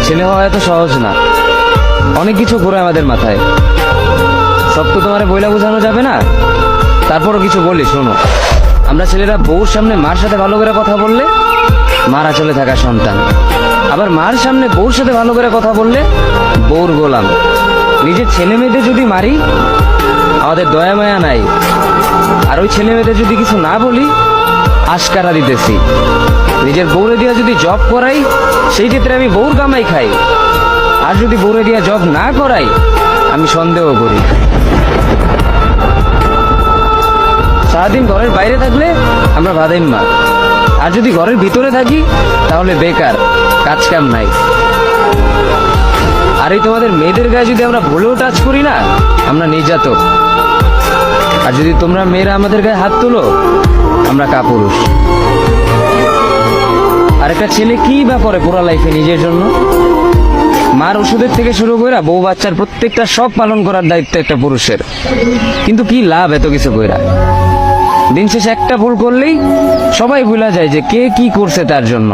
ছেলে হওয়া এত সহজ না, অনেক কিছু ঘুরে আমাদের মাথায়। সব তো তোমার বইলা বোঝানো যাবে না, তারপরও কিছু বলি শোনো। আমরা ছেলেরা বউর সামনে মার সাথে ভালো করে কথা বললে মারা চলে থাকা সন্তান, আবার মার সামনে বউর সাথে ভালো করে কথা বললে বউর গোলাম। নিজের ছেলে মেয়েদের যদি মারি আমাদের দয়া মায়া নাই, আর ওই ছেলে মেয়েদের যদি কিছু না বলি আশকারা দিতেছি। নিজের বউরে দিয়া যদি জব করাই সেই ক্ষেত্রে আমি বউর কামাই খাই, আর যদি বউরে দিয়া জব না করাই আমি সন্দেহ করি। সারাদিন ঘরের বাইরে থাকলে আমরা ভাদাইম্মা, আর যদি ঘরের ভিতরে থাকি তাহলে বেকার, কাজ কাম নাই। আর এই তোমাদের মেয়েদের গায়ে যদি আমরা ভুলেও টাচ করি না আমরা নির্যাতক, আর যদি তোমরা মেয়েরা আমাদের গায়ে হাত তুলো আমরা কাপুরুষ। আর একটা ছেলে কি বা করে পুরো লাইফে নিজের জন্য? মার ওষুধের থেকে শুরু করে বউ বাচ্চার প্রত্যেকটা শখ পালন করার দায়িত্ব একটা পুরুষের। কিন্তু কি লাভ এত কিছু কইরা? দিন শেষে একটা ভুল করলেই সবাই ভুলা যায় যে কে কি করছে তার জন্য।